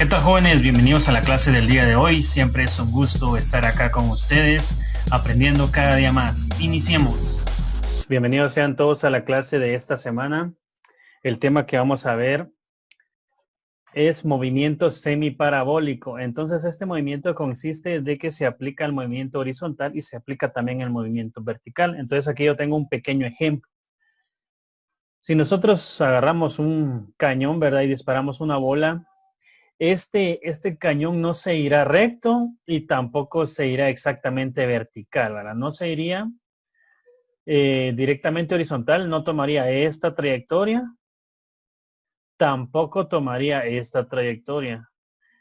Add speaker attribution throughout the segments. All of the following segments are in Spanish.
Speaker 1: ¿Qué tal, jóvenes? Bienvenidos a la clase del día de hoy. Siempre es un gusto estar acá con ustedes, aprendiendo cada día más. Iniciemos. Bienvenidos sean todos a la clase de esta semana. El tema que vamos a ver es movimiento semiparabólico. Entonces, este movimiento consiste de que se aplica el movimiento horizontal y se aplica también el movimiento vertical. Entonces, aquí yo tengo un pequeño ejemplo. Si nosotros agarramos un cañón, ¿verdad? Y disparamos una bola, este cañón no se irá recto y tampoco se irá exactamente vertical, ¿verdad? No se iría directamente horizontal, no tomaría esta trayectoria, tampoco tomaría esta trayectoria.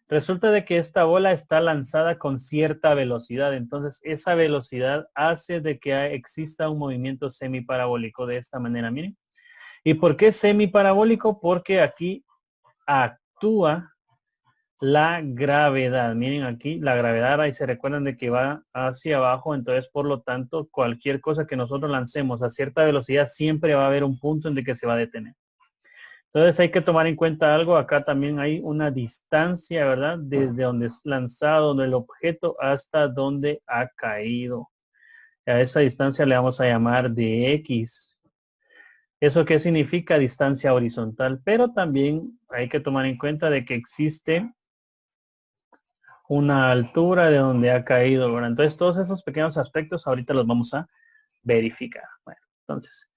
Speaker 1: Resulta de que esta bola está lanzada con cierta velocidad, entonces esa velocidad hace de que exista un movimiento semiparabólico de esta manera, miren. ¿Y por qué semiparabólico? Porque aquí actúa la gravedad. Miren aquí, la gravedad, ahí se recuerdan de que va hacia abajo, entonces por lo tanto cualquier cosa que nosotros lancemos a cierta velocidad siempre va a haber un punto en el que se va a detener. Entonces hay que tomar en cuenta algo, acá también hay una distancia, ¿verdad? Desde donde es lanzado el objeto hasta donde ha caído. A esa distancia le vamos a llamar de X. ¿Eso qué significa? Distancia horizontal, pero también hay que tomar en cuenta de que existe una altura de donde ha caído, ¿verdad? Entonces todos esos pequeños aspectos ahorita los vamos a verificar. Bueno, entonces,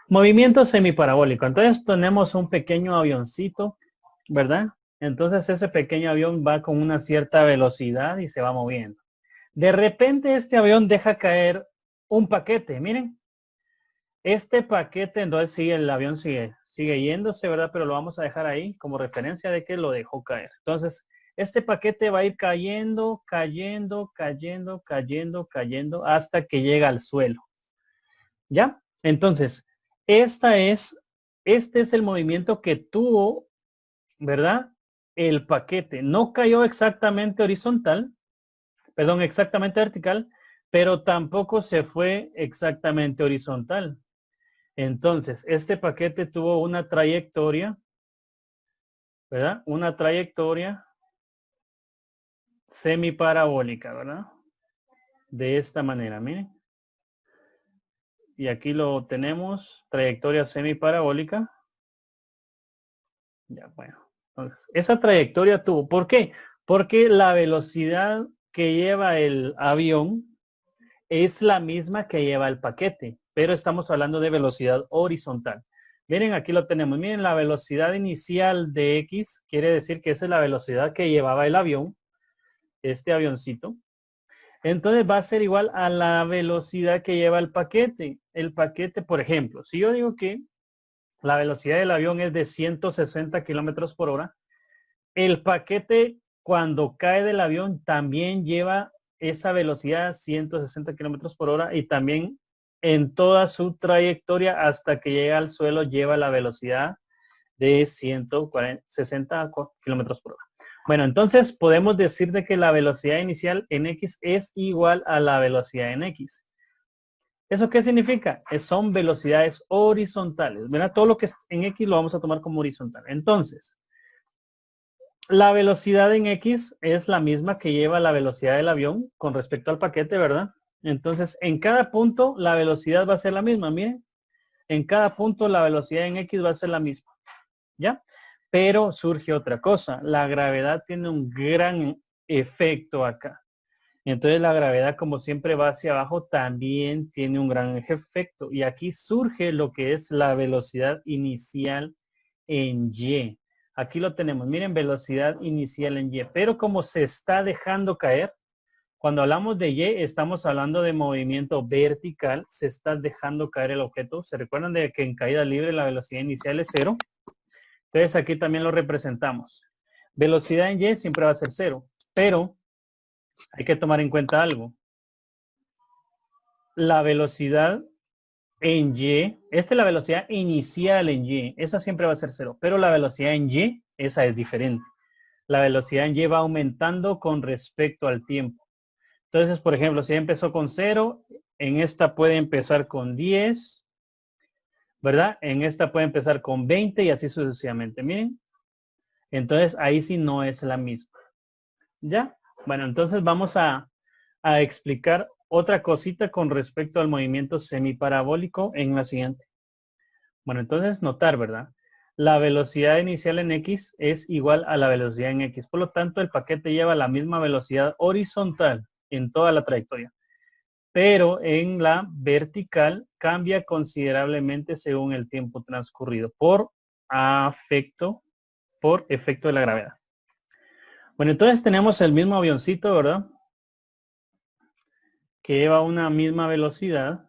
Speaker 1: movimiento semiparabólico. Entonces tenemos un pequeño avioncito, ¿verdad? Entonces ese pequeño avión va con una cierta velocidad y se va moviendo. De repente este avión deja caer un paquete, miren. Este paquete, entonces sigue, el avión sigue yéndose, ¿verdad? Pero lo vamos a dejar ahí como referencia de que lo dejó caer. Entonces, este paquete va a ir cayendo, cayendo, cayendo, cayendo, cayendo hasta que llega al suelo. ¿Ya? Entonces, este es el movimiento que tuvo, ¿verdad? El paquete. No cayó exactamente horizontal, perdón, exactamente vertical, pero tampoco se fue exactamente horizontal. Entonces, este paquete tuvo una trayectoria, ¿verdad? Una trayectoria semiparabólica, ¿verdad? De esta manera, miren. Y aquí lo tenemos, trayectoria semiparabólica. Ya, bueno. Entonces, esa trayectoria tuvo, ¿por qué? Porque la velocidad que lleva el avión es la misma que lleva el paquete, pero estamos hablando de velocidad horizontal. Miren, aquí lo tenemos. Miren, la velocidad inicial de X quiere decir que esa es la velocidad que llevaba el avión, este avioncito. Entonces va a ser igual a la velocidad que lleva el paquete. El paquete, por ejemplo, si yo digo que la velocidad del avión es de 160 kilómetros por hora, el paquete cuando cae del avión también lleva esa velocidad 160 kilómetros por hora y también en toda su trayectoria hasta que llega al suelo lleva la velocidad de 160 kilómetros por hora. Bueno, entonces podemos decir de que la velocidad inicial en X es igual a la velocidad en X. ¿Eso qué significa? Son velocidades horizontales. ¿Verdad? Todo lo que es en X lo vamos a tomar como horizontal. Entonces, la velocidad en X es la misma que lleva la velocidad del avión con respecto al paquete, ¿verdad? Entonces, en cada punto la velocidad va a ser la misma, miren. En cada punto la velocidad en X va a ser la misma, ¿ya? Pero surge otra cosa. La gravedad tiene un gran efecto acá. Entonces la gravedad, como siempre va hacia abajo, también tiene un gran efecto. Y aquí surge lo que es la velocidad inicial en Y. Aquí lo tenemos. Miren, velocidad inicial en Y. Pero como se está dejando caer, cuando hablamos de Y, estamos hablando de movimiento vertical. Se está dejando caer el objeto. ¿Se recuerdan de que en caída libre la velocidad inicial es 0? Entonces aquí también lo representamos. Velocidad en Y siempre va a ser 0. Pero hay que tomar en cuenta algo. La velocidad en Y, esta es la velocidad inicial en Y, esa siempre va a ser 0, pero la velocidad en Y, esa es diferente. La velocidad en Y va aumentando con respecto al tiempo. Entonces, por ejemplo, si empezó con 0, en esta puede empezar con 10, ¿verdad? En esta puede empezar con 20 y así sucesivamente. Miren, Entonces, ahí sí no es la misma. ¿Ya? Bueno, entonces vamos a explicar otra cosita con respecto al movimiento semiparabólico en la siguiente. Bueno, entonces notar, ¿verdad? La velocidad inicial en X es igual a la velocidad en X. Por lo tanto, el paquete lleva la misma velocidad horizontal en toda la trayectoria. Pero en la vertical cambia considerablemente según el tiempo transcurrido por efecto de la gravedad. Bueno, entonces tenemos el mismo avioncito, ¿verdad? Que lleva una misma velocidad.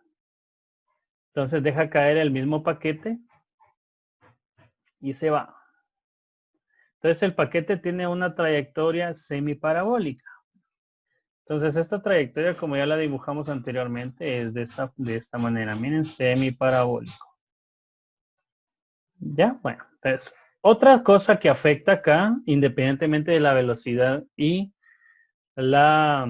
Speaker 1: Entonces deja caer el mismo paquete y se va. Entonces el paquete tiene una trayectoria semiparabólica. Entonces esta trayectoria, como ya la dibujamos anteriormente, es de esta manera. Miren, semiparabólico. Ya, bueno. Entonces, otra cosa que afecta acá, independientemente de la velocidad y la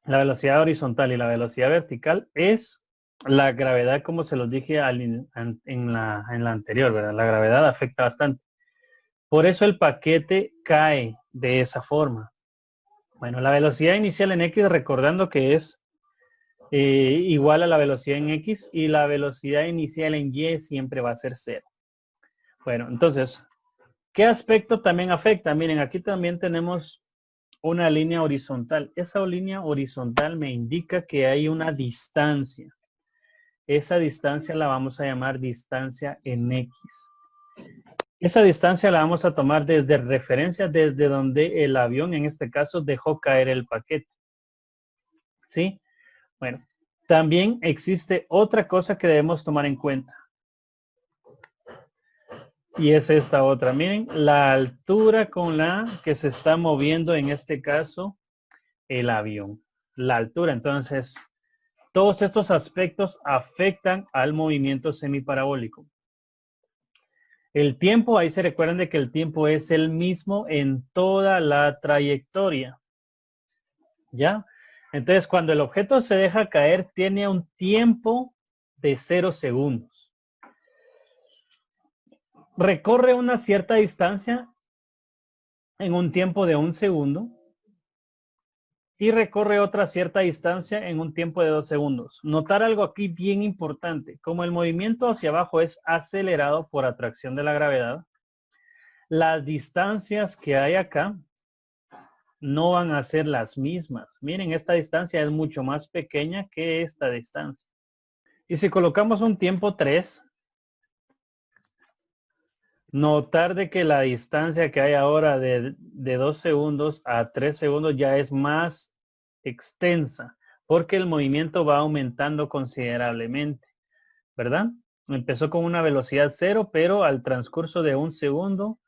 Speaker 1: velocidad horizontal y la velocidad vertical, es la gravedad, como se los dije en la anterior, ¿verdad? La gravedad afecta bastante. Por eso el paquete cae de esa forma. Bueno, la velocidad inicial en X, recordando que es igual a la velocidad en X, y la velocidad inicial en Y siempre va a ser 0. Bueno, entonces, ¿qué aspecto también afecta? Miren, aquí también tenemos una línea horizontal. Esa línea horizontal me indica que hay una distancia. Esa distancia la vamos a llamar distancia en X. Esa distancia la vamos a tomar desde referencia, desde donde el avión, en este caso, dejó caer el paquete. ¿Sí? Bueno, también existe otra cosa que debemos tomar en cuenta. Y es esta otra. Miren, la altura con la que se está moviendo, en este caso, el avión. La altura. Entonces, todos estos aspectos afectan al movimiento semiparabólico. El tiempo, ahí se recuerdan de que el tiempo es el mismo en toda la trayectoria. ¿Ya? Entonces, cuando el objeto se deja caer, tiene un tiempo de 0 segundos. Recorre una cierta distancia en un tiempo de 1 segundo y recorre otra cierta distancia en un tiempo de 2 segundos. Notar algo aquí bien importante. Como el movimiento hacia abajo es acelerado por atracción de la gravedad, las distancias que hay acá no van a ser las mismas. Miren, esta distancia es mucho más pequeña que esta distancia. Y si colocamos un tiempo 3, notar de que la distancia que hay ahora de 2 segundos a 3 segundos ya es más extensa, porque el movimiento va aumentando considerablemente, ¿verdad? Empezó con una velocidad 0, pero al transcurso de 1 segundo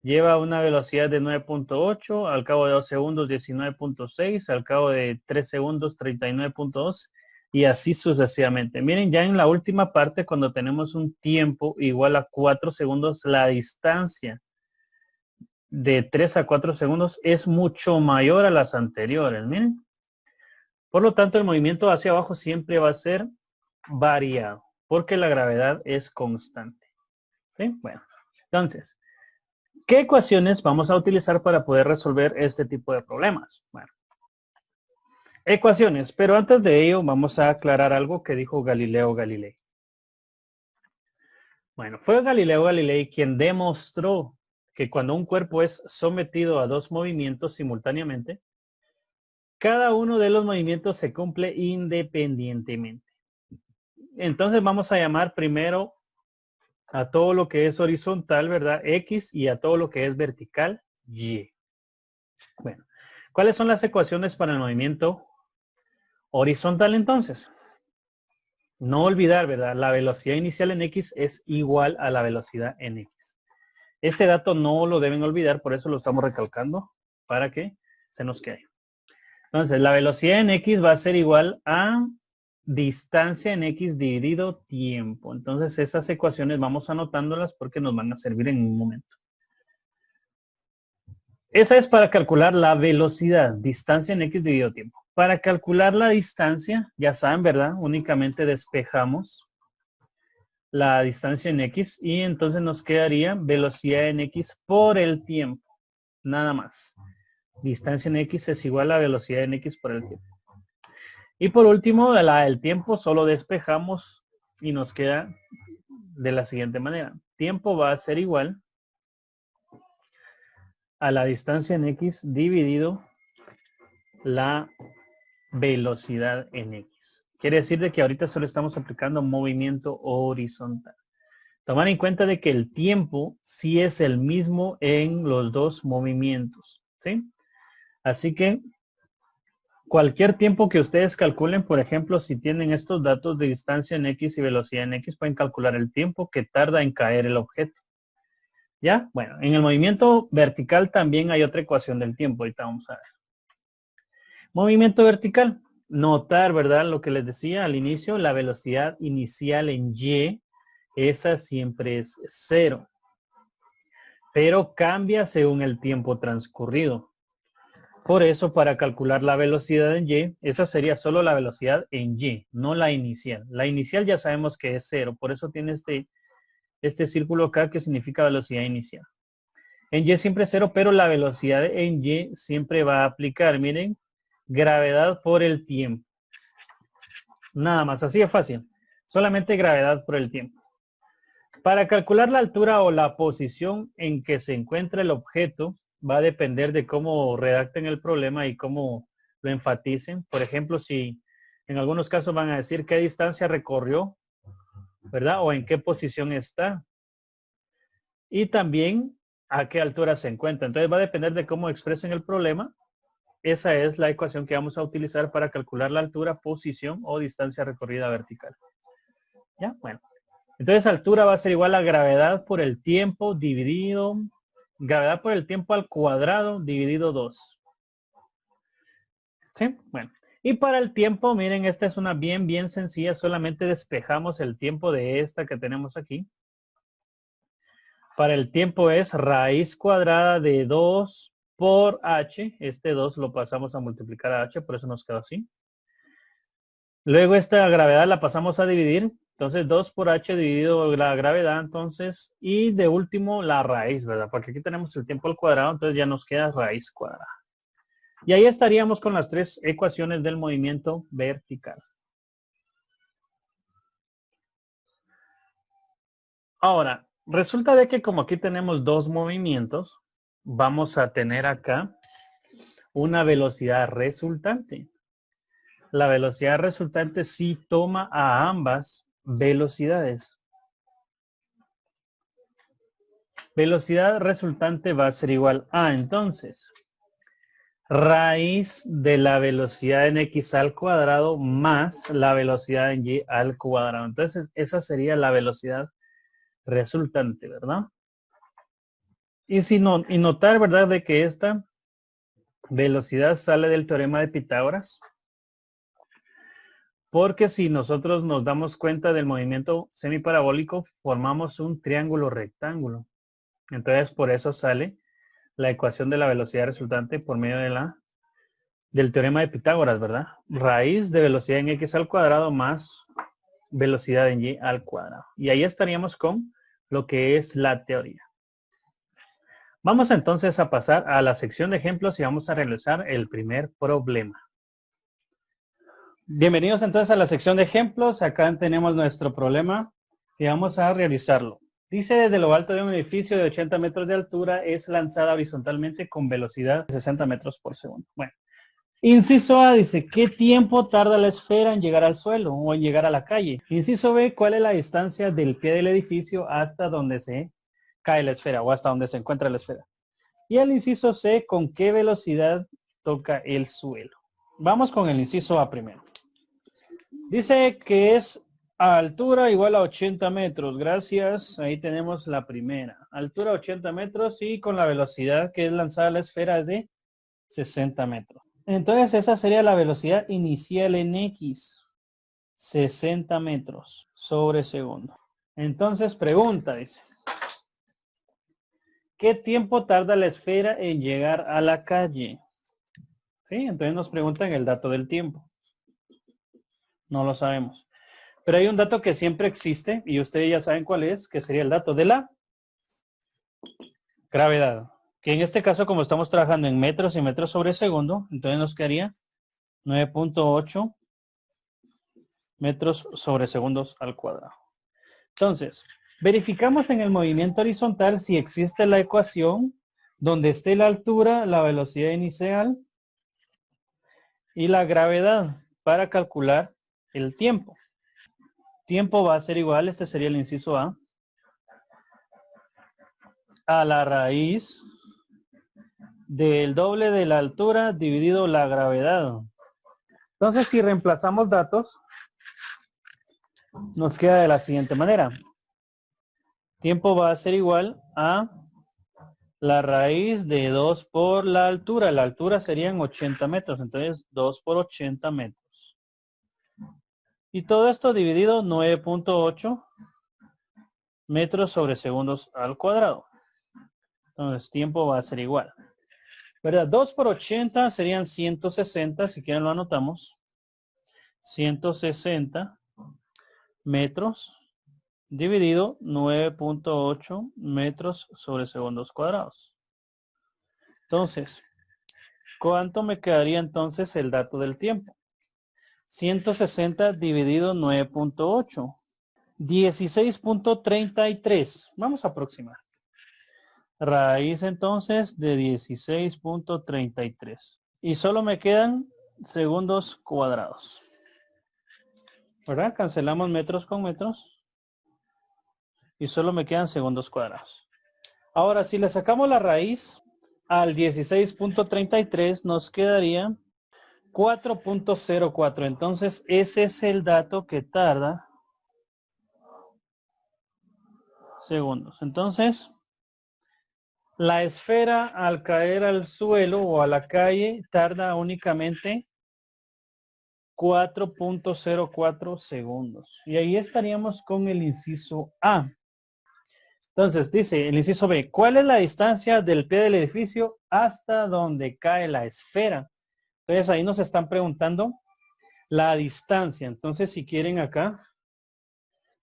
Speaker 1: lleva una velocidad de 9.8, al cabo de 2 segundos 19.6, al cabo de 3 segundos 39.2 y así sucesivamente. Miren, ya en la última parte, cuando tenemos un tiempo igual a 4 segundos, la distancia de 3 a 4 segundos es mucho mayor a las anteriores. Miren. Por lo tanto, el movimiento hacia abajo siempre va a ser variado, porque la gravedad es constante. ¿Sí? Bueno, entonces, ¿qué ecuaciones vamos a utilizar para poder resolver este tipo de problemas? Bueno, ecuaciones, pero antes de ello vamos a aclarar algo que dijo Galileo Galilei. Bueno, fue Galileo Galilei quien demostró que cuando un cuerpo es sometido a dos movimientos simultáneamente, cada uno de los movimientos se cumple independientemente. Entonces vamos a llamar primero a todo lo que es horizontal, ¿verdad? X, y a todo lo que es vertical, Y. Bueno, ¿cuáles son las ecuaciones para el movimiento horizontal entonces? No olvidar, ¿verdad? La velocidad inicial en X es igual a la velocidad en X. Ese dato no lo deben olvidar, por eso lo estamos recalcando, para que se nos quede. Entonces, la velocidad en X va a ser igual a distancia en X dividido tiempo. Entonces, esas ecuaciones vamos anotándolas porque nos van a servir en un momento. Esa es para calcular la velocidad, distancia en X dividido tiempo. Para calcular la distancia, ya saben, ¿verdad? Únicamente despejamos la distancia en X y entonces nos quedaría velocidad en X por el tiempo. Nada más. Distancia en X es igual a velocidad en X por el tiempo. Y por último, el tiempo solo despejamos y nos queda de la siguiente manera. Tiempo va a ser igual a la distancia en X dividido la velocidad en X. Quiere decir de que ahorita solo estamos aplicando movimiento horizontal. Tomar en cuenta de que el tiempo sí es el mismo en los dos movimientos, ¿sí? Así que cualquier tiempo que ustedes calculen, por ejemplo, si tienen estos datos de distancia en X y velocidad en X, pueden calcular el tiempo que tarda en caer el objeto. ¿Ya? Bueno, en el movimiento vertical también hay otra ecuación del tiempo. Ahorita vamos a ver. Movimiento vertical. Notar, ¿verdad? Lo que les decía al inicio, la velocidad inicial en Y, esa siempre es 0. Pero cambia según el tiempo transcurrido. Por eso, para calcular la velocidad en Y, esa sería solo la velocidad en Y, no la inicial. La inicial ya sabemos que es 0, por eso tiene este círculo acá que significa velocidad inicial. En Y siempre es 0, pero la velocidad en Y siempre va a aplicar, miren, gravedad por el tiempo. Nada más, así es fácil. Solamente gravedad por el tiempo. Para calcular la altura o la posición en que se encuentra el objeto, va a depender de cómo redacten el problema y cómo lo enfaticen. Por ejemplo, si en algunos casos van a decir qué distancia recorrió, ¿verdad? O en qué posición está. Y también a qué altura se encuentra. Entonces va a depender de cómo expresen el problema. Esa es la ecuación que vamos a utilizar para calcular la altura, posición o distancia recorrida vertical. ¿Ya? Bueno. Entonces altura va a ser igual a gravedad por el tiempo dividido, gravedad por el tiempo al cuadrado dividido 2. ¿Sí? Bueno. Y para el tiempo, miren, esta es una bien sencilla. Solamente despejamos el tiempo de esta que tenemos aquí. Para el tiempo es raíz cuadrada de 2 por h. Este 2 lo pasamos a multiplicar a h, por eso nos queda así. Luego esta gravedad la pasamos a dividir. Entonces 2 por h dividido la gravedad, entonces, y de último la raíz, ¿verdad? Porque aquí tenemos el tiempo al cuadrado, entonces ya nos queda raíz cuadrada. Y ahí estaríamos con las tres ecuaciones del movimiento vertical. Ahora, resulta de que como aquí tenemos dos movimientos, vamos a tener acá una velocidad resultante. La velocidad resultante sí toma a ambas velocidades. Velocidad resultante va a ser igual a, entonces, raíz de la velocidad en X al cuadrado más la velocidad en Y al cuadrado. Entonces, esa sería la velocidad resultante, ¿verdad? Y notar, ¿verdad?, de que esta velocidad sale del teorema de Pitágoras. Porque si nosotros nos damos cuenta del movimiento semiparabólico, formamos un triángulo rectángulo. Entonces, por eso sale la ecuación de la velocidad resultante por medio del teorema de Pitágoras, ¿verdad? Raíz de velocidad en X al cuadrado más velocidad en Y al cuadrado. Y ahí estaríamos con lo que es la teoría. Vamos entonces a pasar a la sección de ejemplos y vamos a realizar el primer problema. Bienvenidos entonces a la sección de ejemplos. Acá tenemos nuestro problema y vamos a realizarlo. Dice, desde lo alto de un edificio de 80 metros de altura es lanzada horizontalmente con velocidad de 60 metros por segundo. Bueno, inciso A dice, ¿qué tiempo tarda la esfera en llegar al suelo o en llegar a la calle? Inciso B, ¿cuál es la distancia del pie del edificio hasta donde se cae la esfera o hasta donde se encuentra la esfera? Y el inciso C, ¿con qué velocidad toca el suelo? Vamos con el inciso A primero. Dice que es a altura igual a 80 metros. Gracias. Ahí tenemos la primera. Altura 80 metros y con la velocidad que es lanzada la esfera de 60 metros. Entonces esa sería la velocidad inicial en X. 60 metros sobre segundo. Entonces pregunta, dice. ¿Qué tiempo tarda la esfera en llegar a la calle? Sí, entonces nos preguntan el dato del tiempo. No lo sabemos. Pero hay un dato que siempre existe y ustedes ya saben cuál es, que sería el dato de la gravedad. Que en este caso, como estamos trabajando en metros y metros sobre segundo, entonces nos quedaría 9.8 metros sobre segundos al cuadrado. Entonces, verificamos en el movimiento horizontal si existe la ecuación donde esté la altura, la velocidad inicial y la gravedad para calcular el tiempo. Tiempo va a ser igual, este sería el inciso a la raíz del doble de la altura dividido la gravedad. Entonces, si reemplazamos datos, nos queda de la siguiente manera. Tiempo va a ser igual a la raíz de 2 por la altura. La altura serían 80 metros. Entonces, 2 por 80 metros. Y todo esto dividido 9.8 metros sobre segundos al cuadrado. Entonces, tiempo va a ser igual. ¿Verdad? 2 por 80 serían 160. Si quieren lo anotamos. 160 metros dividido 9.8 metros sobre segundos cuadrados. Entonces, ¿cuánto me quedaría entonces el dato del tiempo? 160 dividido 9.8. 16.33. Vamos a aproximar. Raíz entonces de 16.33. Y solo me quedan segundos cuadrados. ¿Verdad? Cancelamos metros con metros. Y solo me quedan segundos cuadrados. Ahora, si le sacamos la raíz al 16.33, nos quedaría 4.04. Entonces, ese es el dato que tarda segundos. Entonces, la esfera al caer al suelo o a la calle tarda únicamente 4.04 segundos. Y ahí estaríamos con el inciso A. Entonces, dice el inciso B, ¿cuál es la distancia del pie del edificio hasta donde cae la esfera? Entonces, ahí nos están preguntando la distancia. Entonces, si quieren acá,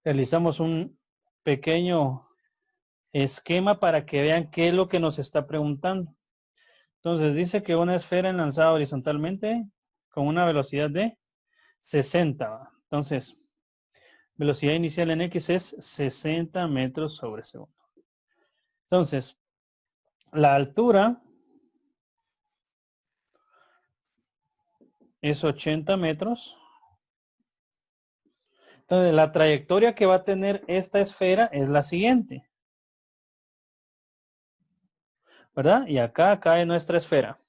Speaker 1: realizamos un pequeño esquema para que vean qué es lo que nos está preguntando. Entonces, dice que una esfera lanzada horizontalmente con una velocidad de 60. Entonces, velocidad inicial en X es 60 metros sobre segundo. Entonces, la altura es 80 metros. Entonces, la trayectoria que va a tener esta esfera es la siguiente. ¿Verdad? Y acá cae nuestra esfera.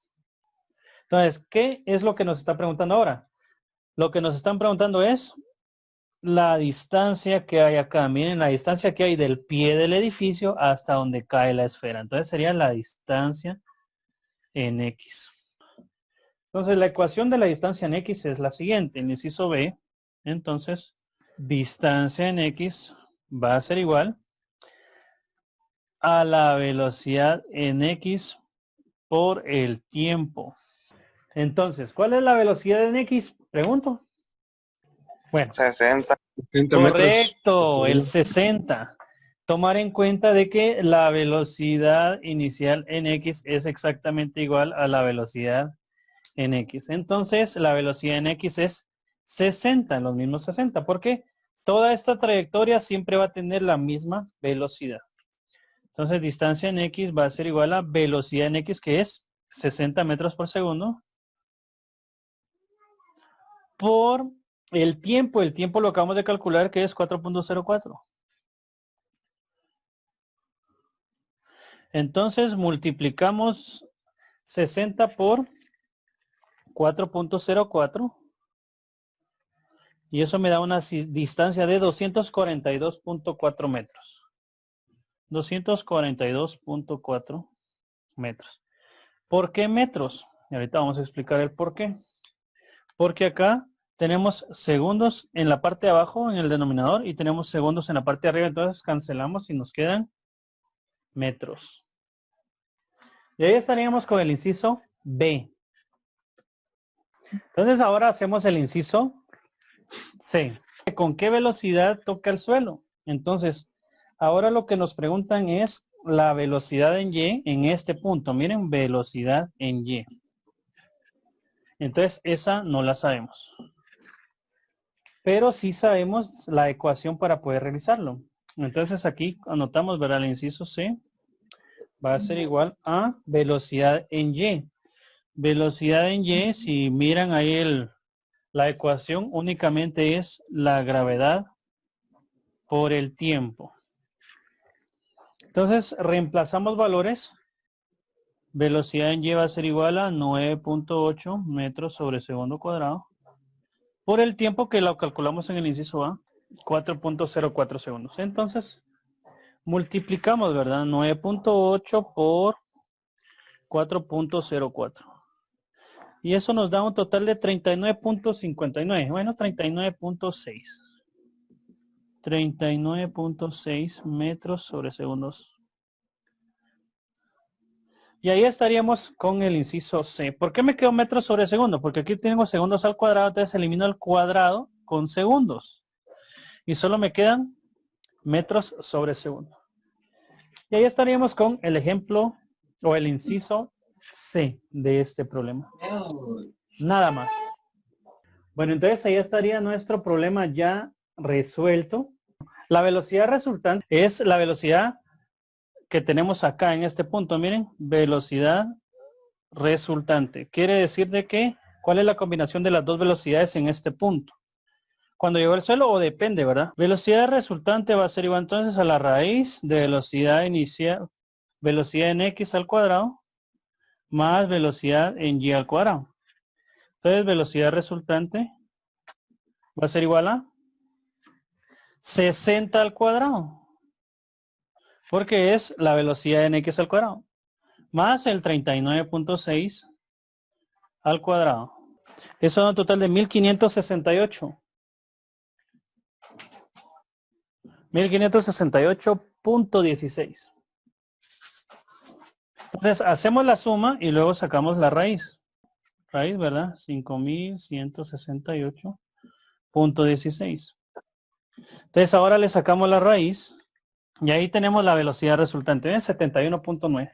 Speaker 1: Entonces, ¿qué es lo que nos está preguntando ahora? Lo que nos están preguntando es la distancia que hay acá. Miren la distancia que hay del pie del edificio hasta donde cae la esfera. Entonces sería la distancia en X. Entonces la ecuación de la distancia en X es la siguiente. El inciso B, entonces, distancia en X va a ser igual a la velocidad en X por el tiempo. Entonces, ¿cuál es la velocidad en X? Pregunto. Bueno,
Speaker 2: 60 metros.
Speaker 1: correcto, el 60. Tomar en cuenta de que la velocidad inicial en X es exactamente igual a la velocidad en X. Entonces, la velocidad en X es 60, los mismos 60, porque toda esta trayectoria siempre va a tener la misma velocidad. Entonces, distancia en X va a ser igual a velocidad en X, que es 60 metros por segundo, por el tiempo lo acabamos de calcular, que es 4.04. Entonces multiplicamos 60 por 4.04 y eso me da una distancia de 242.4 metros. 242.4 metros. ¿Por qué metros? Y ahorita vamos a explicar el por qué. Porque acá tenemos segundos en la parte de abajo, en el denominador, y tenemos segundos en la parte de arriba. Entonces cancelamos y nos quedan metros. Y ahí estaríamos con el inciso B. Entonces ahora hacemos el inciso C. ¿Con qué velocidad toca el suelo? Entonces, ahora lo que nos preguntan es la velocidad en Y en este punto. Miren, velocidad en Y. Entonces, esa no la sabemos. Pero sí sabemos la ecuación para poder realizarlo. Entonces, aquí anotamos, ¿verdad? El inciso C va a ser igual a velocidad en Y. Velocidad en Y, si miran ahí la ecuación, únicamente es la gravedad por el tiempo. Entonces, reemplazamos valores. Velocidad en Y va a ser igual a 9.8 metros sobre segundo cuadrado. Por el tiempo que lo calculamos en el inciso A, 4.04 segundos. Entonces, multiplicamos, ¿verdad? 9.8 por 4.04. Y eso nos da un total de 39.59. Bueno, 39.6. 39.6 metros sobre segundos. Y ahí estaríamos con el inciso C. ¿Por qué me quedo metros sobre segundo? Porque aquí tengo segundos al cuadrado, entonces elimino el cuadrado con segundos. Y solo me quedan metros sobre segundo. Y ahí estaríamos con el ejemplo o el inciso C de este problema. Nada más. Bueno, entonces ahí estaría nuestro problema ya resuelto. La velocidad resultante es la velocidad que tenemos acá en este punto. Miren, velocidad resultante. Quiere decir de que, ¿cuál es la combinación de las dos velocidades en este punto? Cuando llegó al suelo o depende, ¿verdad? Velocidad resultante va a ser igual entonces a la raíz de velocidad inicial, velocidad en X al cuadrado, más velocidad en Y al cuadrado. Entonces, velocidad resultante va a ser igual a 60 al cuadrado. Porque es la velocidad en X al cuadrado. Más el 39.6 al cuadrado. Eso da un total de 1568. 1568.16. Entonces hacemos la suma y luego sacamos la raíz. Raíz, ¿verdad? 5168.16. Entonces ahora le sacamos la raíz y ahí tenemos la velocidad resultante en 71.9.